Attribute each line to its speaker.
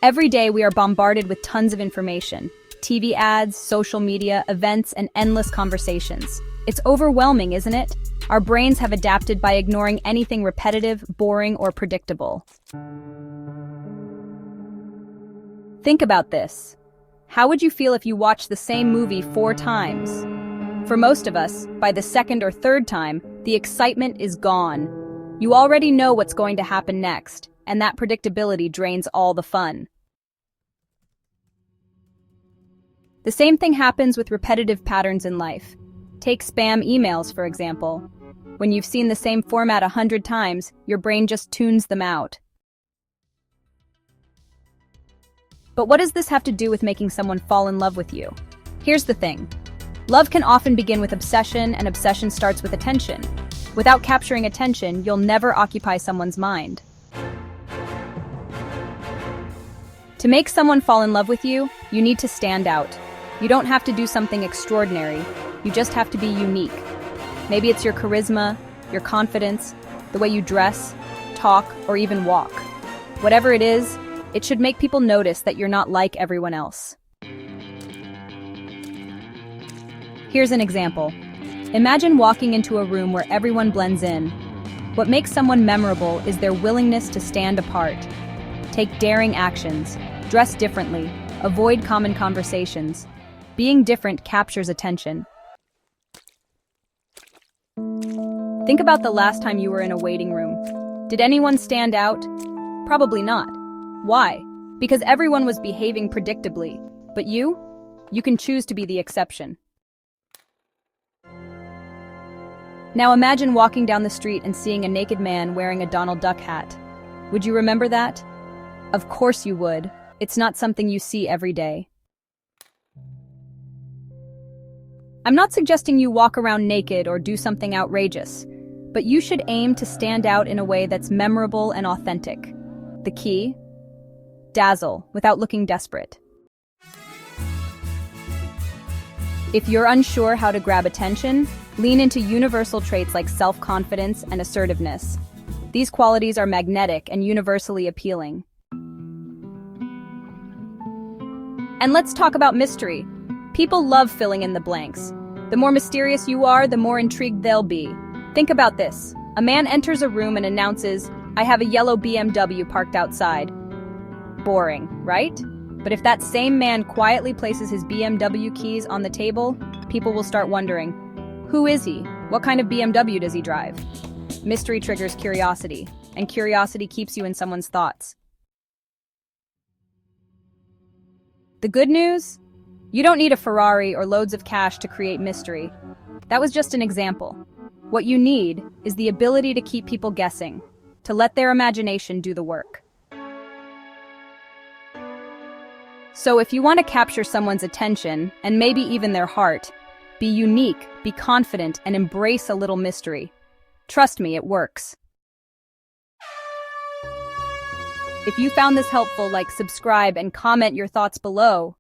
Speaker 1: Every day we are bombarded with tons of information, TV ads, social media, events, and endless conversations. It's overwhelming, isn't it? Our brains have adapted by ignoring anything repetitive, boring, or predictable. Think about this. How would you feel if you watched the same movie 4 times? For most of us, by the second or third time, the excitement is gone. You already know what's going to happen next, and that predictability drains all the fun. The same thing happens with repetitive patterns in life. Take spam emails, for example. When you've seen the same format 100 times, your brain just tunes them out. But what does this have to do with making someone fall in love with you? Here's the thing. Love can often begin with obsession, and obsession starts with attention. Without capturing attention, you'll never occupy someone's mind. To make someone fall in love with you, you need to stand out. You don't have to do something extraordinary. You just have to be unique. Maybe it's your charisma, your confidence, the way you dress, talk, or even walk. Whatever it is, it should make people notice that you're not like everyone else. Here's an example. Imagine walking into a room where everyone blends in. What makes someone memorable is their willingness to stand apart. Take daring actions, dress differently, avoid common conversations. Being different captures attention. Think about the last time you were in a waiting room. Did anyone stand out? Probably not. Why? Because everyone was behaving predictably. But you? You can choose to be the exception. Now imagine walking down the street and seeing a naked man wearing a Donald Duck hat. Would you remember that? Of course you would. It's not something you see every day. I'm not suggesting you walk around naked or do something outrageous, but you should aim to stand out in a way that's memorable and authentic. The key? Dazzle without looking desperate. If you're unsure how to grab attention, lean into universal traits like self-confidence and assertiveness. These qualities are magnetic and universally appealing. And let's talk about mystery. People love filling in the blanks. The more mysterious you are, the more intrigued they'll be. Think about this. A man enters a room and announces, "I have a yellow BMW parked outside." Boring, right? But if that same man quietly places his BMW keys on the table, people will start wondering, who is he? What kind of BMW does he drive? Mystery triggers curiosity, and curiosity keeps you in someone's thoughts. The good news? You don't need a Ferrari or loads of cash to create mystery. That was just an example. What you need is the ability to keep people guessing, to let their imagination do the work. So if you want to capture someone's attention, and maybe even their heart, be unique, be confident, and embrace a little mystery. Trust me, it works. If you found this helpful, subscribe and comment your thoughts below.